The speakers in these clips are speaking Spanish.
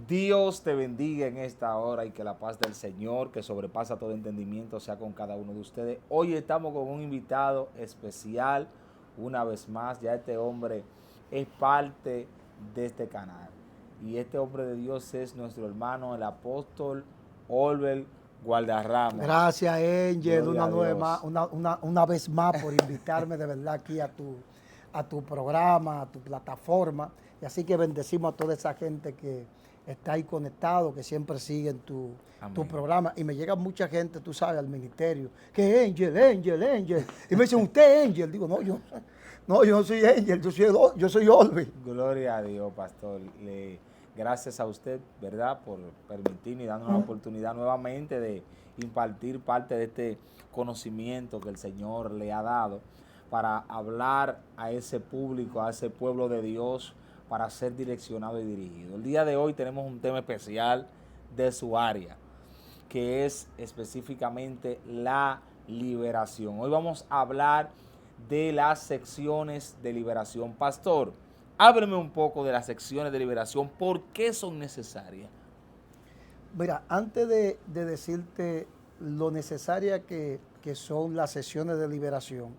Dios te bendiga en esta hora y que la paz del Señor, que sobrepasa todo entendimiento, sea con cada uno de ustedes. Hoy estamos con un invitado especial, una vez más. Ya este hombre es parte de este canal. Y este hombre de Dios es nuestro hermano, el apóstol Olver Gualdarrama. Gracias, Angel, Gloria a Dios. una vez más por invitarme de verdad aquí a tu programa, a tu plataforma. Y así que bendecimos a toda esa gente que está ahí conectado, que siempre siguen tu programa. Y me llega mucha gente, tú sabes, al ministerio, que Angel. Y me dicen, ¿usted es Angel? Digo, no, yo no soy Angel, yo soy Olver. Gloria a Dios, pastor. Gracias a usted, ¿verdad?, por permitirnos y darnos la oportunidad nuevamente de impartir parte de este conocimiento que el Señor le ha dado para hablar a ese público, a ese pueblo de Dios, para ser direccionado y dirigido. El día de hoy tenemos un tema especial de su área, que es específicamente la liberación. Hoy vamos a hablar de las secciones de liberación. Pastor, hábleme un poco de las secciones de liberación. ¿Por qué son necesarias? Mira, antes de decirte lo necesaria que son las sesiones de liberación,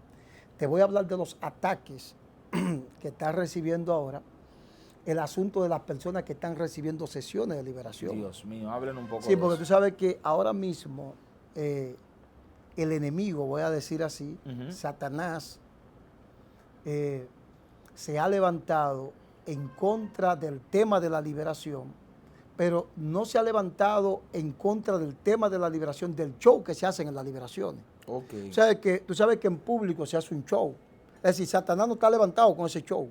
te voy a hablar de los ataques que están recibiendo ahora, el asunto de las personas que están recibiendo sesiones de liberación. Dios mío, háblenos un poco de Sí, porque eso. tú sabes que ahora mismo el enemigo, voy a decir así, Satanás, se ha levantado en contra del tema de la liberación, pero no se ha levantado en contra del tema de la liberación, del show que se hacen en las liberaciones. Okay. Tú sabes que en público se hace un show. Es decir, Satanás no está levantado con ese show.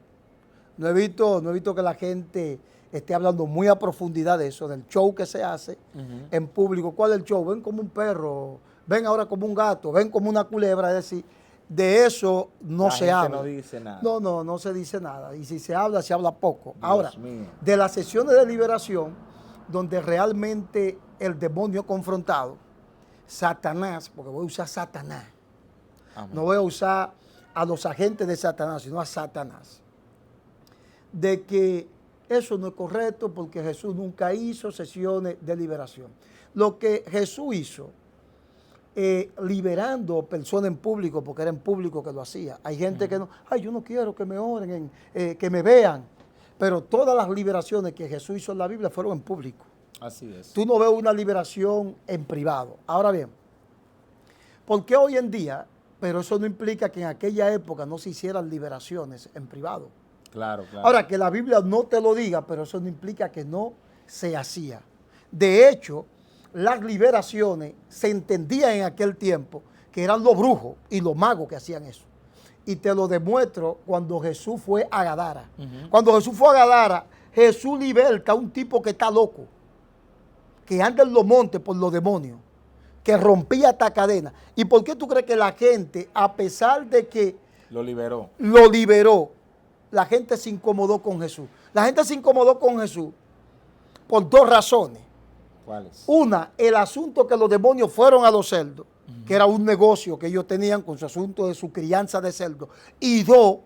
No he visto que la gente esté hablando muy a profundidad de eso, del show que se hace en público. ¿Cuál es el show? Ven como un perro, ven ahora como un gato, ven como una culebra. Es decir, de eso no se habla. No dice nada. No se dice nada. Y si se habla poco. Dios Ahora, mío. de las sesiones de liberación, donde realmente el demonio confrontado, Satanás, porque voy a usar Satanás, Amén. no voy a usar a los agentes de Satanás, sino a Satanás, de que eso no es correcto porque Jesús nunca hizo sesiones de liberación. Lo que Jesús hizo, liberando personas en público, porque era en público que lo hacía. Hay gente que no, yo no quiero que me oren, que me vean, pero todas las liberaciones que Jesús hizo en la Biblia fueron en público. Así es. Tú no ves una liberación en privado. Ahora bien, ¿por qué hoy en día? Pero eso no implica que en aquella época no se hicieran liberaciones en privado. Claro. Ahora, que la Biblia no te lo diga, pero eso no implica que no se hacía. De hecho, las liberaciones se entendían en aquel tiempo que eran los brujos y los magos que hacían eso. Y te lo demuestro cuando Jesús fue a Gadara. Cuando Jesús fue a Gadara, Jesús liberta a un tipo que está loco, que anda en los montes por los demonios, que rompía esta cadena. ¿Y por qué tú crees que la gente, a pesar de que lo liberó, la gente se incomodó con Jesús? La gente se incomodó con Jesús por dos razones. ¿cuáles? Una, el asunto que los demonios fueron a los cerdos, que era un negocio que ellos tenían con su asunto de su crianza de cerdos. Y dos,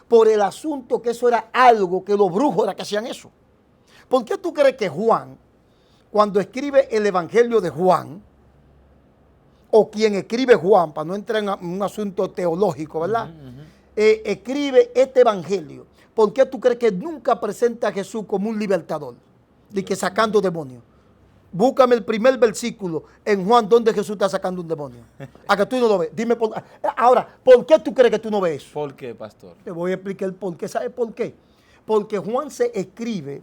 por el asunto que eso era algo que los brujos eran que hacían eso. ¿Por qué tú crees que Juan, cuando escribe el Evangelio de Juan, o quien escribe Juan, para no entrar en un asunto teológico, ¿verdad? Escribe este evangelio? ¿Por qué tú crees que nunca presenta a Jesús como un libertador? De que sacando demonios. Búscame el primer versículo en Juan donde Jesús está sacando un demonio. A que tú no lo ves. Dime ahora, ¿por qué tú crees que tú no ves eso? ¿Por qué, pastor? Te voy a explicar el por qué. ¿Sabes por qué? Porque Juan se escribe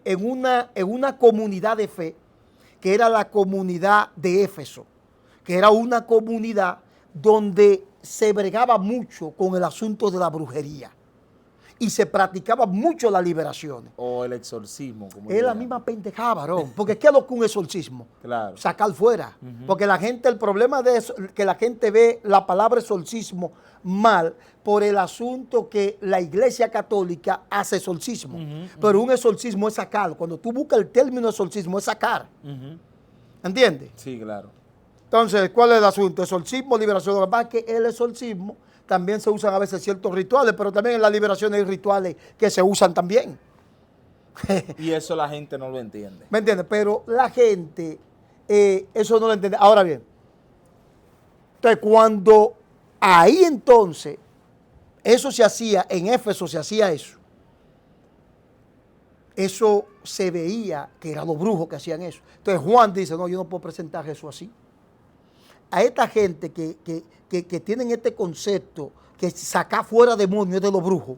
en una comunidad de fe, que era la comunidad de Éfeso, que era una comunidad donde se bregaba mucho con el asunto de la brujería y se practicaba mucho las liberaciones. O el exorcismo. Como Es la misma pendejada, varón, porque ¿qué es lo que un exorcismo? Claro. Sacar fuera. Porque la gente, el problema de eso, que la gente ve la palabra exorcismo mal por el asunto que la Iglesia Católica hace exorcismo. Pero un exorcismo es sacar. Cuando tú buscas el término exorcismo es sacar. ¿Entiendes? Sí, claro. Entonces, ¿cuál es el asunto? Exorcismo, liberación. Lo que pasa es que el exorcismo también se usan a veces ciertos rituales, pero también en las liberaciones hay rituales que se usan también. Y eso la gente no lo entiende. ¿Me entiendes? Pero la gente eso no lo entiende. Ahora bien, entonces cuando ahí entonces eso se hacía, en Éfeso se hacía eso se veía que eran los brujos que hacían eso. Entonces Juan dice, no, yo no puedo presentar a Jesús así. A esta gente que tienen este concepto, que sacar fuera demonios de los brujos.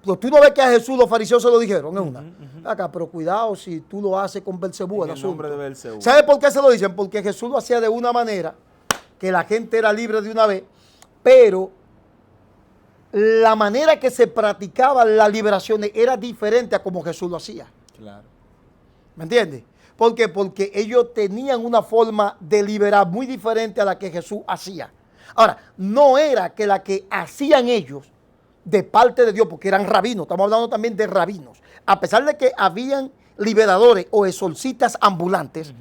Pero tú no ves que a Jesús los fariseos se lo dijeron en una. Acá, pero cuidado si tú lo haces con Belcebú. En el nombre de Belcebú. ¿Sabes por qué se lo dicen? Porque Jesús lo hacía de una manera que la gente era libre de una vez, pero la manera que se practicaba las liberaciones era diferente a como Jesús lo hacía. Claro. ¿Me entiendes? ¿Por qué? Porque ellos tenían una forma de liberar muy diferente a la que Jesús hacía. Ahora, no era que la que hacían ellos de parte de Dios, porque eran rabinos, estamos hablando también de rabinos, a pesar de que habían liberadores o exorcistas ambulantes,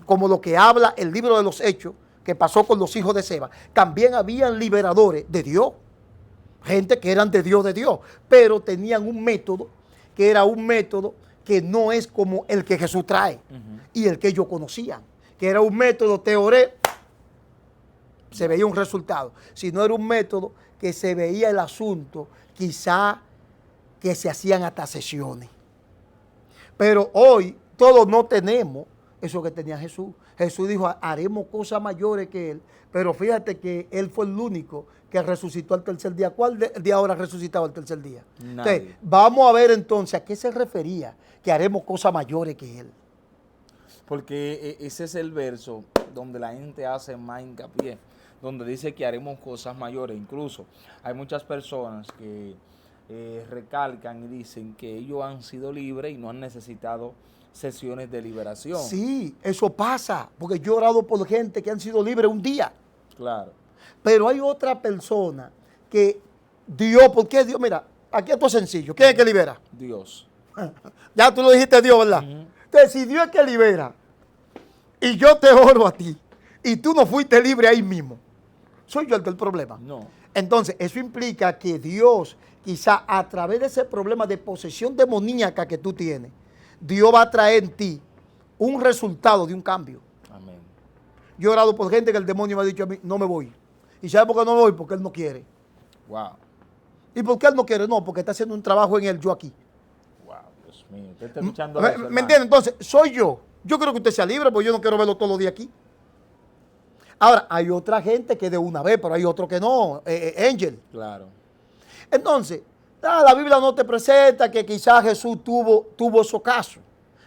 como lo que habla el libro de los Hechos, que pasó con los hijos de Seba, también habían liberadores de Dios, gente que eran de Dios, pero tenían un método que era un método que no es como el que Jesús trae y el que ellos conocían, que era un método, te oré, se veía un resultado, sino era un método que se veía el asunto, quizá que se hacían hasta sesiones. Pero hoy todos no tenemos eso que tenía Jesús. Jesús dijo, haremos cosas mayores que Él, pero fíjate que Él fue el único que resucitó al tercer día. ¿Cuál de ahora resucitaba al tercer día? Nadie. Entonces, vamos a ver entonces a qué se refería que haremos cosas mayores que Él. Porque ese es el verso donde la gente hace más hincapié, donde dice que haremos cosas mayores. Incluso hay muchas personas que recalcan y dicen que ellos han sido libres y no han necesitado sesiones de liberación. Sí, eso pasa, porque yo he orado por gente que han sido libres un día. Claro. Pero hay otra persona que Dios, ¿por qué Dios? Mira, aquí esto es sencillo. ¿Quién es que libera? Dios. Ya tú lo dijiste Dios, ¿verdad? Entonces, si Dios es que libera y yo te oro a ti y tú no fuiste libre ahí mismo, ¿soy yo el del problema? No. Entonces, eso implica que Dios, quizá a través de ese problema de posesión demoníaca que tú tienes, Dios va a traer en ti un resultado de un cambio. Amén. Yo he orado por gente que el demonio me ha dicho a mí, no me voy. ¿Y sabe por qué no me voy? Porque él no quiere. Wow. ¿Y por qué él no quiere? No, porque está haciendo un trabajo en él, yo aquí. Wow, Dios mío. Usted está escuchando ¿Me eso, hermano. entiende? Entonces, soy yo. Yo creo que usted sea libre, porque yo no quiero verlo todos los días aquí. Ahora, hay otra gente que de una vez, pero hay otro que no, Angel. Claro. Entonces, la Biblia no te presenta que quizás Jesús tuvo esos casos,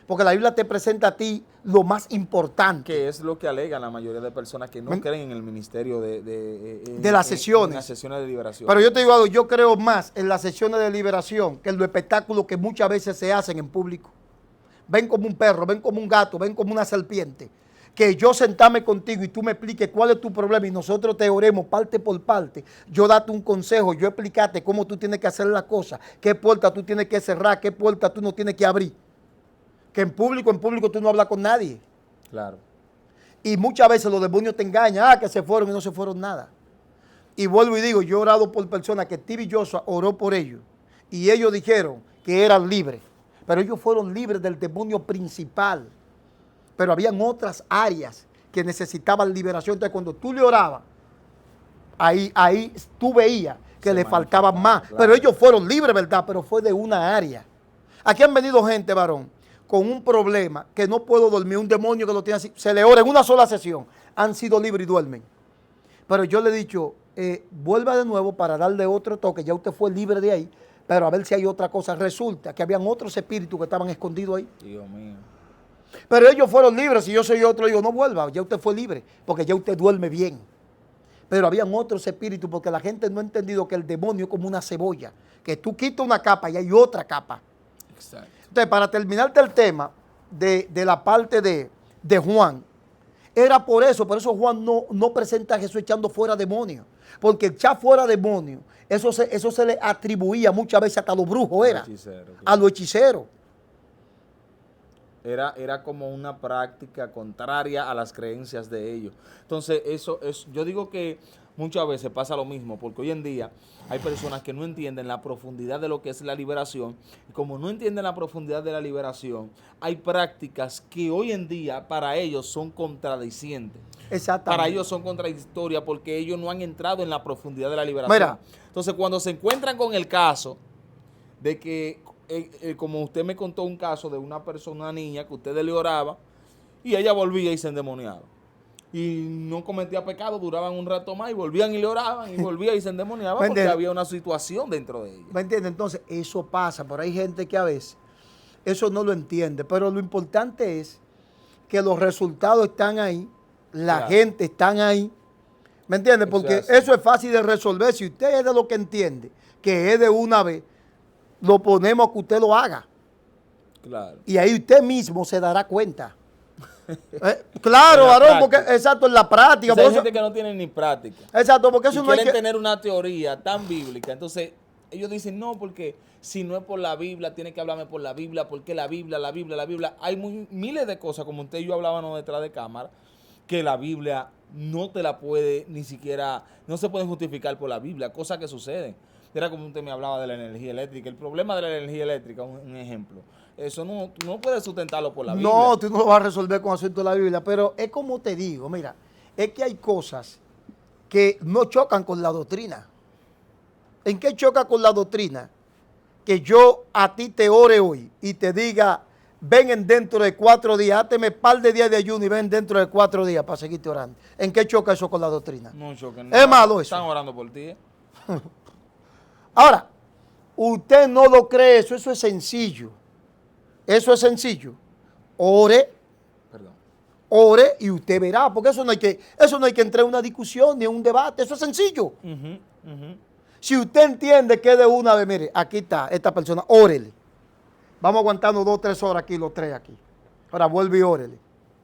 porque la Biblia te presenta a ti lo más importante. Que es lo que alegan la mayoría de personas que no creen en el ministerio de las sesiones. En las sesiones de liberación. Pero yo te digo algo, yo creo más en las sesiones de liberación que en los espectáculos que muchas veces se hacen en público. Ven como un perro, ven como un gato, ven como una serpiente. Que yo sentarme contigo y tú me expliques cuál es tu problema y nosotros te oremos parte por parte. Yo date un consejo, yo explicarte cómo tú tienes que hacer las cosas, qué puerta tú tienes que cerrar, qué puerta tú no tienes que abrir. Que en público tú no hablas con nadie. Claro. Y muchas veces los demonios te engañan, que se fueron y no se fueron nada. Y vuelvo y digo, yo he orado por personas que Stevie Joshua oró por ellos. Y ellos dijeron que eran libres. Pero ellos fueron libres del demonio principal. Pero habían otras áreas que necesitaban liberación. Entonces, cuando tú le orabas, ahí tú veías que le faltaba más. Claro. Pero ellos fueron libres, ¿verdad? Pero fue de una área. Aquí han venido gente, varón, con un problema que no puedo dormir, un demonio que lo tiene así, se le ora en una sola sesión, han sido libres y duermen. Pero yo le he dicho, vuelva de nuevo para darle otro toque, ya usted fue libre de ahí, pero a ver si hay otra cosa. Resulta que habían otros espíritus que estaban escondidos ahí. Dios mío. Pero ellos fueron libres, si yo soy otro, digo, no vuelva, ya usted fue libre, porque ya usted duerme bien. Pero habían otros espíritus, porque la gente no ha entendido que el demonio es como una cebolla, que tú quitas una capa y hay otra capa. Exacto. Entonces, para terminarte el tema de la parte de Juan, era por eso Juan no presenta a Jesús echando fuera demonios, porque echar fuera demonios, eso se le atribuía muchas veces hasta a los brujos, era, a los hechiceros. Era como una práctica contraria a las creencias de ellos. Entonces, yo digo que muchas veces pasa lo mismo, porque hoy en día hay personas que no entienden la profundidad de lo que es la liberación, y como no entienden la profundidad de la liberación, hay prácticas que hoy en día para ellos son contradicientes. Exactamente. Para ellos son contradictorias porque ellos no han entrado en la profundidad de la liberación. Mira. Entonces, cuando se encuentran con el caso de que, como usted me contó un caso de una persona, una niña, que ustedes le oraban y ella volvía y se endemoniaba. Y no cometía pecado, duraban un rato más y volvían y le oraban y volvía y se endemoniaba porque había una situación dentro de ella. ¿Me entiendes? Entonces, eso pasa, pero hay gente que a veces eso no lo entiende, pero lo importante es que los resultados están ahí, la gente están ahí, ¿me entiendes? Porque eso es fácil de resolver. Si usted es de lo que entiende, que es de una vez, lo ponemos a que usted lo haga. Claro. Y ahí usted mismo se dará cuenta. Claro, varón, porque exacto, en la práctica. O sea, hay gente que no tiene ni práctica. Exacto, porque eso y no hay quieren que tener una teoría tan bíblica. Entonces, ellos dicen, no, porque si no es por la Biblia, tiene que hablarme por la Biblia, porque la Biblia. Hay miles de cosas, como usted y yo hablábamos detrás de cámara, que la Biblia no te la puede ni siquiera, no se puede justificar por la Biblia, cosas que suceden. Era como usted me hablaba de la energía eléctrica. El problema de la energía eléctrica, un ejemplo, eso tú no puedes sustentarlo por la Biblia. No, tú no lo vas a resolver con asunto de la Biblia, pero es como te digo, mira, es que hay cosas que no chocan con la doctrina. ¿En qué choca con la doctrina? Que yo a ti te ore hoy y te diga, ven dentro de 4 días, háteme par de días de ayuno y ven dentro de 4 días para seguirte orando. ¿En qué choca eso con la doctrina? No choca. Es malo eso. Están orando por ti. Ahora, usted no lo cree, eso es sencillo. Eso es sencillo. Ore. Perdón. Ore y usted verá, porque eso no hay que entrar en una discusión ni en un debate, eso es sencillo. Si usted entiende que de una vez, mire, aquí está esta persona, órele. Vamos aguantando 2 o 3 horas aquí, los 3 aquí. Ahora vuelve y órele.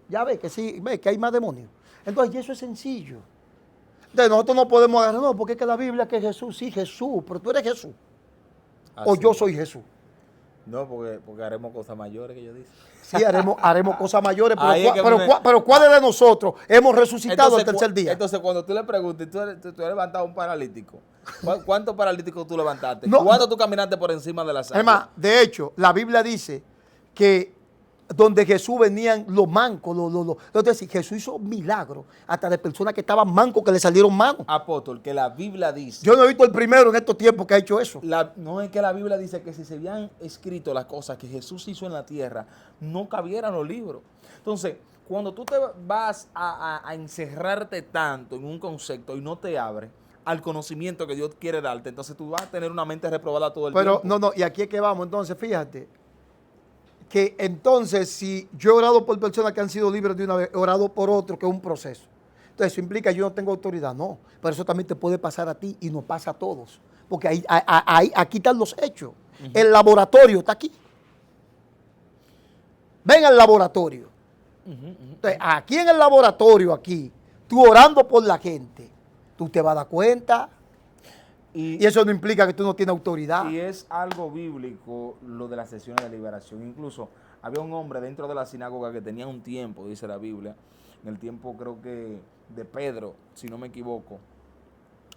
Ya ve que sí, ve que hay más demonios. Entonces, y eso es sencillo. Entonces, nosotros no podemos agarrar, no, porque es que la Biblia que Jesús, sí, Jesús, pero tú eres Jesús. Así o yo soy Jesús. No, porque haremos cosas mayores, que yo dice. Sí, haremos cosas mayores, pero, pero ¿cuáles de nosotros hemos resucitado el tercer día? Entonces, cuando tú le preguntes, tú has levantado un paralítico, ¿cuántos paralíticos tú levantaste? No, ¿Cuánto tú caminaste por encima de las aguas? Además, de hecho, la Biblia dice que donde Jesús venían los mancos, entonces Jesús hizo milagros hasta de personas que estaban mancos que le salieron manos. Apóstol, que la Biblia dice. Yo no he visto el primero en estos tiempos que ha hecho eso. No es que la Biblia dice que si se habían escrito las cosas que Jesús hizo en la tierra, no cabieran los libros. Entonces, cuando tú te vas a encerrarte tanto en un concepto y no te abres al conocimiento que Dios quiere darte, entonces tú vas a tener una mente reprobada todo el tiempo. Pero no, y aquí es que vamos, entonces, fíjate, que entonces si yo he orado por personas que han sido libres de una vez, he orado por otro, que es un proceso. Entonces eso implica que yo no tengo autoridad, no, pero eso también te puede pasar a ti y nos pasa a todos, porque aquí están los hechos. El laboratorio está aquí. Ven al laboratorio. Entonces, aquí en el laboratorio, aquí, tú orando por la gente, tú te vas a dar cuenta. Y eso no implica que tú no tienes autoridad. Y es algo bíblico lo de las sesiones de liberación. Incluso había un hombre dentro de la sinagoga que tenía un tiempo, dice la Biblia, en el tiempo creo que de Pedro, si no me equivoco.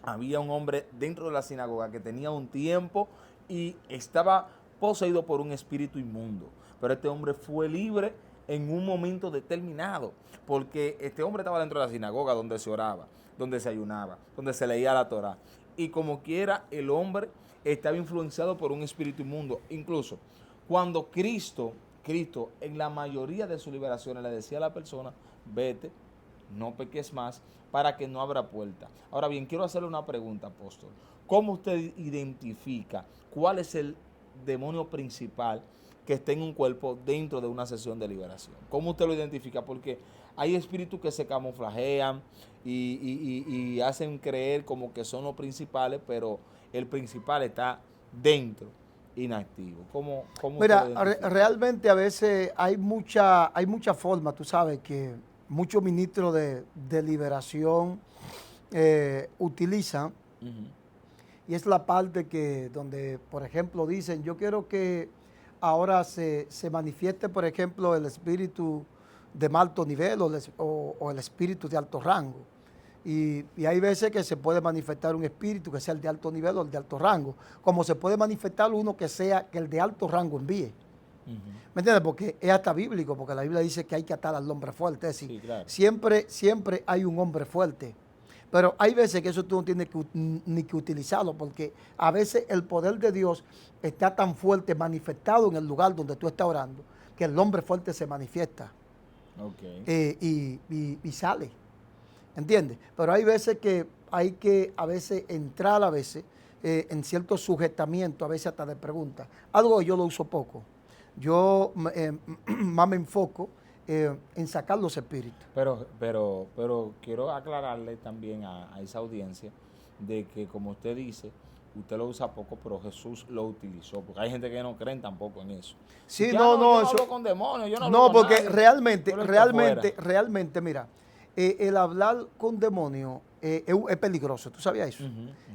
Había un hombre dentro de la sinagoga que tenía un tiempo y estaba poseído por un espíritu inmundo. Pero este hombre fue libre en un momento determinado, porque este hombre estaba dentro de la sinagoga donde se oraba, donde se ayunaba, donde se leía la Torá. Y como quiera, el hombre estaba influenciado por un espíritu inmundo. Incluso cuando Cristo en la mayoría de sus liberaciones le decía a la persona, vete, no peques más, para que no abra puerta. Ahora bien, quiero hacerle una pregunta, apóstol. ¿Cómo usted identifica cuál es el demonio principal que está en un cuerpo dentro de una sesión de liberación? ¿Cómo usted lo identifica? Porque hay espíritus que se camuflajean y hacen creer como que son los principales, pero el principal está dentro, inactivo. ¿Cómo Mira, realmente a veces hay mucha forma, tú sabes, que muchos ministros de liberación utilizan, y es la parte que donde, por ejemplo, dicen, yo quiero que ahora se manifieste, por ejemplo, el espíritu de alto nivel o el espíritu de alto rango. Y hay veces que se puede manifestar un espíritu que sea el de alto nivel o el de alto rango, como se puede manifestar uno que sea que el de alto rango envíe. ¿Me entiendes? Porque es hasta bíblico, porque la Biblia dice que hay que atar al hombre fuerte. Es decir, Sí, claro. siempre hay un hombre fuerte. Pero hay veces que eso tú no tienes ni que utilizarlo, porque a veces el poder de Dios está tan fuerte, manifestado en el lugar donde tú estás orando, que el hombre fuerte se manifiesta y sale. ¿Entiendes? Pero hay veces que hay que a veces entrar a veces en cierto sujetamiento, a veces hasta de preguntas. Algo que yo lo uso poco. Yo más me enfoco en sacar los espíritus. Pero quiero aclararle también a esa audiencia de que, como usted dice, usted lo usa poco, pero Jesús lo utilizó, porque hay gente que no creen tampoco en eso. Sí, Que, no, yo no, no eso. hablo con demonios, yo no hablo No, con porque nadie, realmente, yo lo echo afuera. realmente, mira, el hablar con demonios es peligroso. ¿Tú sabías eso?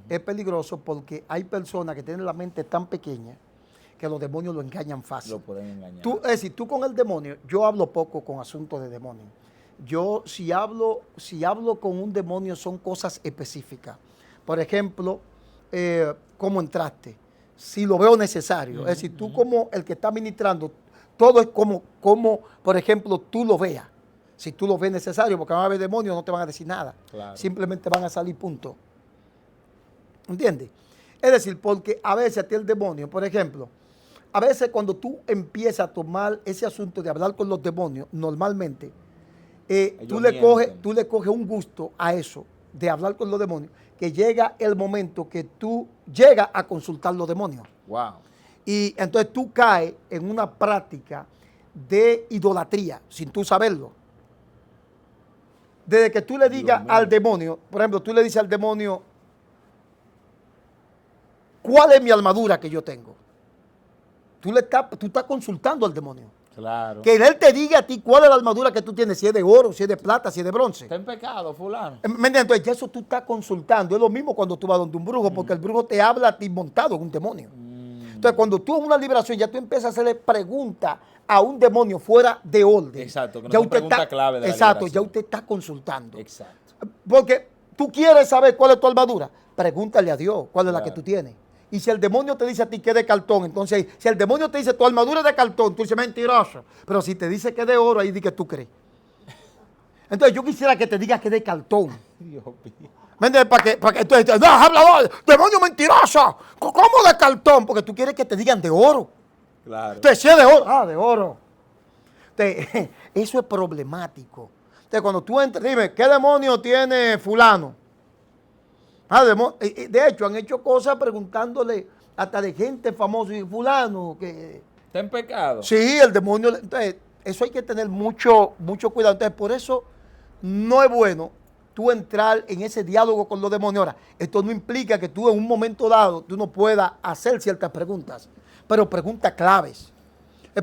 Es peligroso porque hay personas que tienen la mente tan pequeña que los demonios lo engañan fácil. Lo pueden engañar. Es decir, tú con el demonio, yo hablo poco con asuntos de demonios. Yo, si hablo con un demonio, son cosas específicas. Por ejemplo, cómo entraste, si lo veo necesario. Es decir, tú como el que está ministrando, todo es como, por ejemplo, tú lo veas. Si tú lo ves necesario, porque van a haber demonios, no te van a decir nada. Claro. Simplemente van a salir, punto. ¿Entiendes? Es decir, porque a veces a ti el demonio, por ejemplo, a veces cuando tú empiezas a tomar ese asunto de hablar con los demonios, normalmente, tú le coges un gusto a eso, de hablar con los demonios, que llega el momento que tú llegas a consultar los demonios. Wow. Y entonces tú caes en una práctica de idolatría, sin tú saberlo. Desde que tú le digas al demonio, por ejemplo, tú le dices al demonio, ¿cuál es mi armadura que yo tengo? Tú estás consultando al demonio. Claro. Que él te diga a ti cuál es la armadura que tú tienes, si es de oro, si es de plata, si es de bronce. Está en pecado, fulano. ¿Me entiendes? Entonces, ya eso tú estás consultando. Es lo mismo cuando tú vas donde un brujo, porque el brujo te habla a ti montado en un demonio. Entonces, cuando tú en una liberación ya tú empiezas a hacerle preguntas a un demonio fuera de orden. Exacto, que no ya son preguntas clave de la exacto, liberación. ya usted está consultando. Exacto. Porque tú quieres saber cuál es tu armadura, pregúntale a Dios cuál es la que Claro. tú tienes. Y si el demonio te dice a ti que es de cartón, entonces si el demonio te dice tu armadura es de cartón, tú dices mentiroso. Pero si te dice que es de oro, ahí di que tú crees. Entonces yo quisiera que te diga que es de cartón. Dios mío. ¿Me entiendes? Para que entonces, no, hablador, demonio mentiroso. ¿Cómo de cartón? Porque tú quieres que te digan de oro. Claro. Entonces, si es de oro, de oro. Entonces, eso es problemático. Entonces, cuando tú entras, dime, ¿qué demonio tiene fulano? De hecho, han hecho cosas preguntándole hasta de gente famosa y fulano que... ¿Está en pecado? Sí, el demonio... Entonces, eso hay que tener mucho cuidado. Entonces, por eso no es bueno tú entrar en ese diálogo con los demonios. Ahora, esto no implica que tú en un momento dado tú no puedas hacer ciertas preguntas, pero preguntas claves.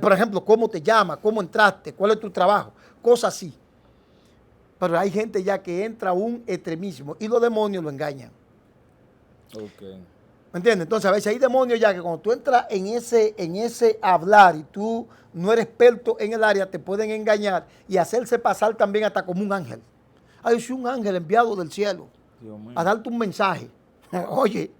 Por ejemplo, ¿cómo te llamas? ¿Cómo entraste? ¿Cuál es tu trabajo? Cosas así. Pero hay gente ya que entra a un extremismo y los demonios lo engañan. Ok. ¿Me entiendes? Entonces a veces hay demonios ya que cuando tú entras en ese hablar y tú no eres experto en el área, te pueden engañar y hacerse pasar también hasta como un ángel. Ay, soy un ángel enviado del cielo Dios mío. a darte un mensaje. Oye,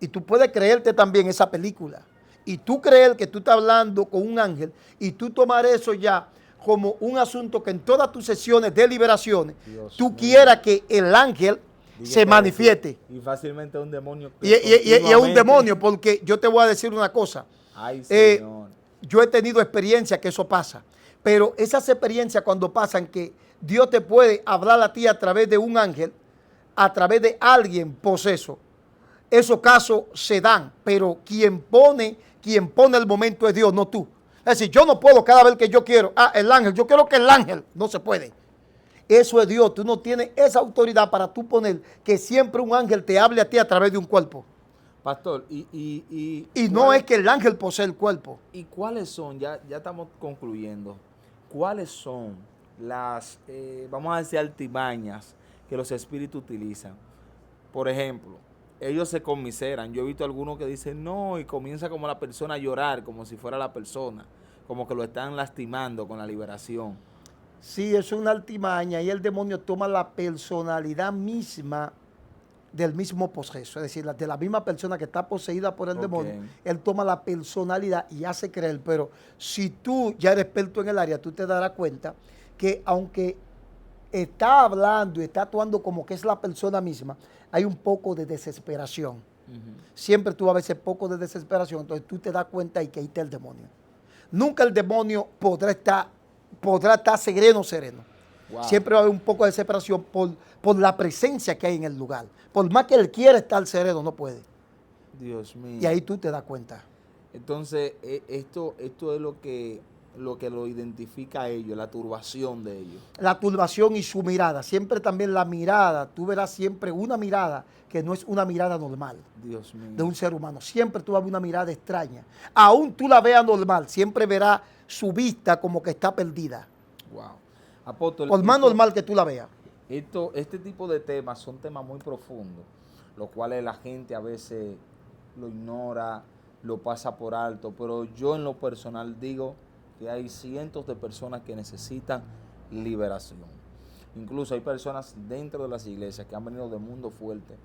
y tú puedes creerte también esa película. Y tú creer que tú estás hablando con un ángel y tú tomar eso ya como un asunto que en todas tus sesiones de liberaciones tú quieras que el ángel se manifieste. Y fácilmente un demonio. Y es un demonio, porque yo te voy a decir una cosa. Ay, Señor. Yo he tenido experiencia que eso pasa, pero esas experiencias cuando pasan que Dios te puede hablar a ti a través de un ángel, a través de alguien poseso, esos casos se dan, pero quien pone el momento es Dios, no tú. Es decir, yo no puedo cada vez que yo quiero, el ángel, yo quiero que el ángel, no se puede. Eso es Dios, tú no tienes esa autoridad para tú poner que siempre un ángel te hable a ti a través de un cuerpo. Pastor, Y no es que el ángel posee el cuerpo. ¿Y cuáles son, ya estamos concluyendo, cuáles son las, vamos a decir, artimañas que los espíritus utilizan? Por ejemplo, ellos se conmiseran. Yo he visto algunos que dicen no y comienza como la persona a llorar, como si fuera la persona, como que lo están lastimando con la liberación. Sí, eso es una artimaña y el demonio toma la personalidad misma del mismo poseso, es decir, de la misma persona que está poseída por el Ok. demonio, él toma la personalidad y hace creer, pero si tú ya eres experto en el área, tú te darás cuenta que aunque está hablando y está actuando como que es la persona misma, hay un poco de desesperación. Siempre tú a veces poco de desesperación, entonces tú te das cuenta y que ahí está el demonio. Nunca el demonio podrá estar sereno. Wow. Siempre va a haber un poco de desesperación por la presencia que hay en el lugar. Por más que él quiera estar sereno, no puede. Dios mío. Y ahí tú te das cuenta. Entonces, esto es lo que lo identifica a ellos, la turbación de ellos. La turbación y su mirada. Siempre también la mirada, tú verás siempre una mirada que no es una mirada normal Dios mío. de un ser humano. Siempre tú vas a ver una mirada extraña. Aún tú la veas normal, siempre verás su vista como que está perdida. Wow. Apóstol, Por más normal que tú la veas. este tipo de temas son temas muy profundos, los cuales la gente a veces lo ignora, lo pasa por alto, pero yo en lo personal digo que hay cientos de personas que necesitan liberación. Incluso hay personas dentro de las iglesias que han venido de mundo fuerte,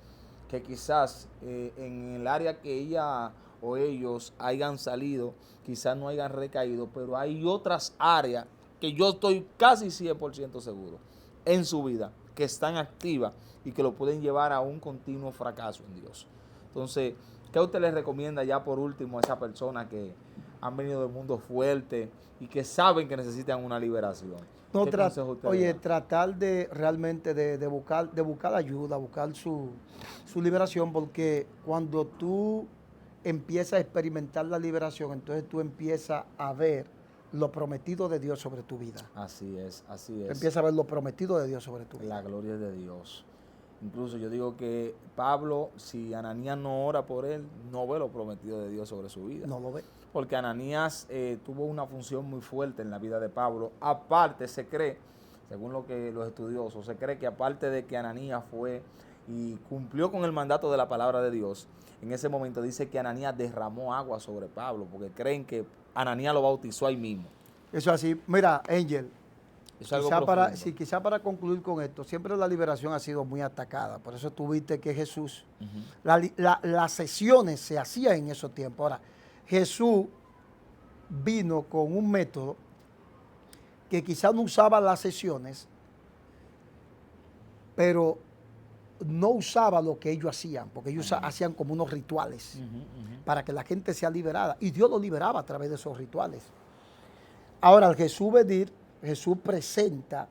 que quizás en el área que ella o ellos hayan salido, quizás no hayan recaído, pero hay otras áreas que yo estoy casi 100% seguro en su vida, que están activas y que lo pueden llevar a un continuo fracaso en Dios. Entonces, ¿qué usted les recomienda ya por último a esas personas que han venido del mundo fuerte y que saben que necesitan una liberación? No, ¿Qué consejo usted oye, le da? tratar de realmente de buscar ayuda, buscar su liberación, porque cuando tú empiezas a experimentar la liberación, entonces tú empiezas a ver lo prometido de Dios sobre tu vida. Así es, así Tú es. empiezas a ver lo prometido de Dios sobre tu vida. La gloria de Dios. Incluso yo digo que Pablo, si Ananías no ora por él, no ve lo prometido de Dios sobre su vida. No lo ve. Porque Ananías tuvo una función muy fuerte en la vida de Pablo. Aparte se cree, según lo que los estudiosos, se cree que aparte de que Ananías fue y cumplió con el mandato de la palabra de Dios, en ese momento dice que Ananías derramó agua sobre Pablo, porque creen que Ananías lo bautizó ahí mismo. Eso es así. Mira, Angel, Eso es algo profundo. quizá para concluir con esto, siempre la liberación ha sido muy atacada. Por eso tuviste que Jesús, las sesiones se hacían en esos tiempos. Ahora, Jesús vino con un método que quizá no usaba las sesiones, pero no usaba lo que ellos hacían, porque ellos hacían como unos rituales para que la gente sea liberada. Y Dios lo liberaba a través de esos rituales. Ahora, al Jesús venir, Jesús presenta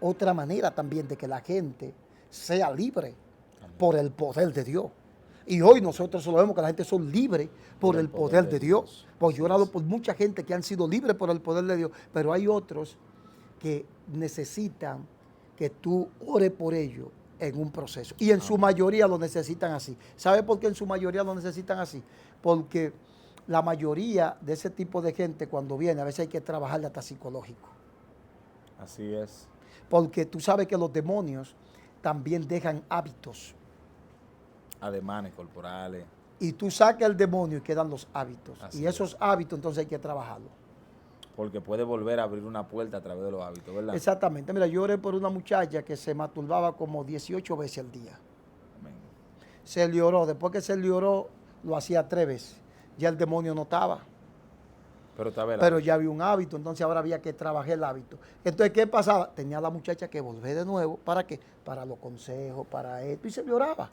otra manera también de que la gente sea libre por el poder de Dios. Y hoy nosotros solo vemos que la gente son libres por el poder de Dios. Pues yo he orado por mucha gente que han sido libres por el poder de Dios, pero hay otros que necesitan que tú ores por ellos en un proceso. Y en su mayoría lo necesitan así. ¿Sabe por qué en su mayoría lo necesitan así? Porque la mayoría de ese tipo de gente cuando viene, a veces hay que trabajarle hasta psicológico. Así es. Porque tú sabes que los demonios también dejan hábitos. Ademanes corporales. Y tú sacas el demonio y quedan los hábitos. Así y esos hábitos entonces hay que trabajarlos. Porque puede volver a abrir una puerta a través de los hábitos, ¿verdad? Exactamente. Mira, yo oré por una muchacha que se masturbaba como 18 veces al día. Amén. Se le oró. Después que se le oró, lo hacía 3 veces. Ya el demonio no estaba. Pero ya había un hábito, entonces ahora había que trabajar el hábito. Entonces, ¿qué pasaba? Tenía la muchacha que volver de nuevo. ¿Para qué? Para los consejos, para esto. Y se le oraba.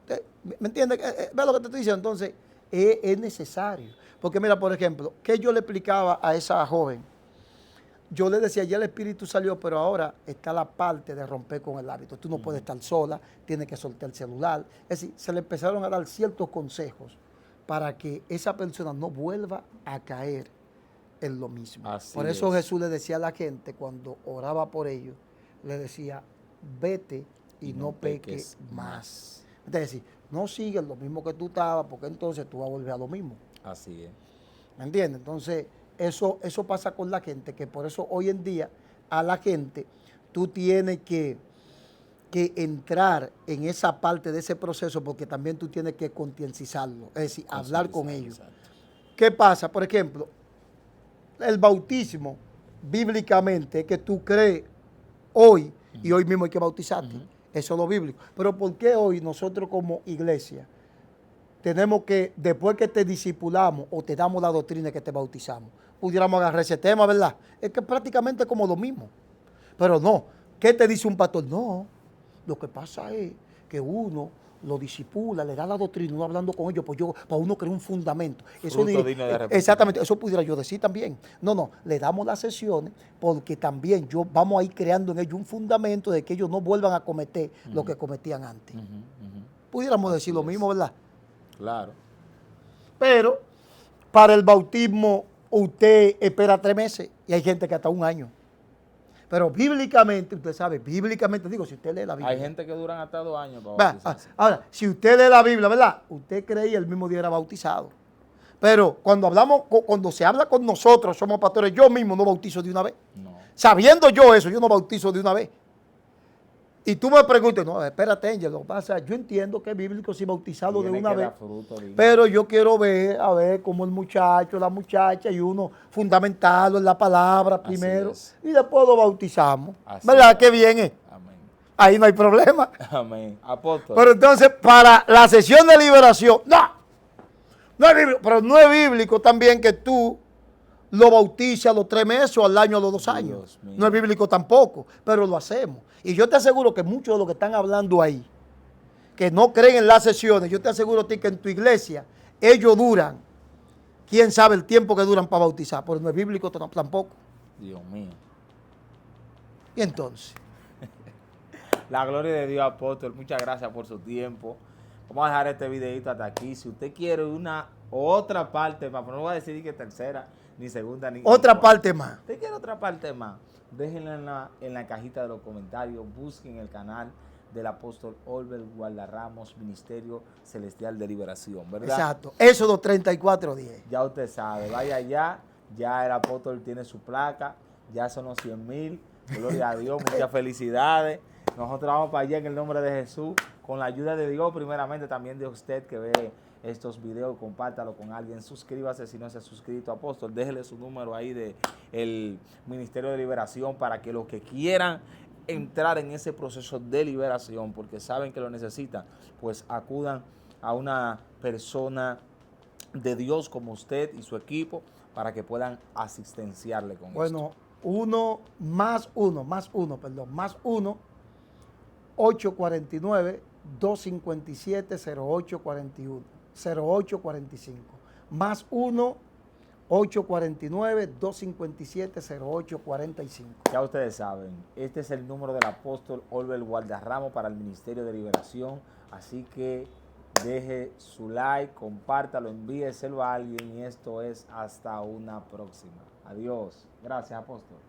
Entonces, ¿me entiendes? ¿Ves lo que te estoy diciendo? Entonces, es necesario. Porque mira, por ejemplo, ¿qué yo le explicaba a esa joven? Yo le decía, ya el espíritu salió, pero ahora está la parte de romper con el hábito. Tú no puedes estar sola, tienes que soltar el celular. Es decir, se le empezaron a dar ciertos consejos para que esa persona no vuelva a caer en lo mismo. Por eso Jesús le decía a la gente, cuando oraba por ellos, le decía, vete y no peques más. Es decir, no sigues lo mismo que tú estabas, porque entonces tú vas a volver a lo mismo. Así es. ¿Me entiendes? Entonces, eso pasa con la gente, que por eso hoy en día a la gente tú tienes que entrar en esa parte de ese proceso, porque también tú tienes que concienciarlo, es decir, hablar con ellos. Exacto. ¿Qué pasa? Por ejemplo, el bautismo bíblicamente es que tú crees hoy y hoy mismo hay que bautizarte. Eso es lo bíblico. Pero ¿por qué hoy nosotros como iglesia tenemos que, después que te discipulamos o te damos la doctrina que te bautizamos, pudiéramos agarrar ese tema, ¿verdad? Es que prácticamente es como lo mismo. Pero no, ¿qué te dice un pastor? No, lo que pasa es que uno lo disipula, le da la doctrina, uno hablando con ellos, pues para uno crear un fundamento. Eso Fruto digno de arrepentimiento. exactamente, eso pudiera yo decir también. No, le damos las sesiones porque también vamos a ir creando en ellos un fundamento de que ellos no vuelvan a cometer lo que cometían antes. Pudiéramos decir lo mismo, ¿verdad? Claro. Pero para el bautismo usted espera 3 meses y hay gente que hasta 1 año. Pero bíblicamente, usted sabe, bíblicamente, digo, si usted lee la Biblia. Hay gente que duran hasta 2 años para bautizarse. Ahora, si usted lee la Biblia, ¿verdad? Usted creía el mismo día era bautizado. Pero cuando se habla con nosotros, somos pastores, yo mismo no bautizo de una vez. No. Sabiendo yo eso, yo no bautizo de una vez. Y tú me preguntas, no, espérate, Angel, lo que pasa, yo entiendo que es bíblico si bautizarlo de una vez, pero yo quiero ver, a ver cómo el muchacho, la muchacha, y uno fundamentarlo en la palabra primero, y después lo bautizamos. Así ¿Verdad? es. Qué bien es. Amén. Ahí no hay problema. Amén. Apóstol. Pero entonces, para la sesión de liberación, no es bíblico, pero no es bíblico también que tú lo bautices a los 3 meses o al año a los 2 años. No es bíblico tampoco, pero lo hacemos. Y yo te aseguro que muchos de los que están hablando ahí, que no creen en las sesiones, yo te aseguro a ti que en tu iglesia ellos duran, quién sabe el tiempo que duran para bautizar, pero no es bíblico tampoco. Dios mío. Y entonces, la gloria de Dios, apóstol. Muchas gracias por su tiempo. Vamos a dejar este videito hasta aquí. Si usted quiere una otra parte más, pero no voy a decir que tercera, ni segunda, ni otra parte más. ¿Usted quiere otra parte más? Déjenla en la cajita de los comentarios. Busquen el canal del apóstol Olbert Gualdarramos, Ministerio Celestial de Liberación, ¿verdad? Exacto. Éxodo 34:10. Ya usted sabe. Vaya allá. Ya el apóstol tiene su placa. Ya son los 100,000. Gloria a Dios. Muchas felicidades. Nosotros vamos para allá en el nombre de Jesús. Con la ayuda de Dios, primeramente también de usted que ve estos videos, compártalo con alguien, suscríbase si no se ha suscrito, apóstol, déjele su número ahí del Ministerio de Liberación para que los que quieran entrar en ese proceso de liberación, porque saben que lo necesitan, pues acudan a una persona de Dios como usted y su equipo para que puedan asistenciarle con esto. Bueno, 849-257-0841, 0845, más 1-849-257-0845. Ya ustedes saben, este es el número del apóstol Olbert Gualdarramos para el Ministerio de Liberación, así que deje su like, compártalo, envíeselo a alguien y esto es hasta una próxima. Adiós. Gracias, apóstol.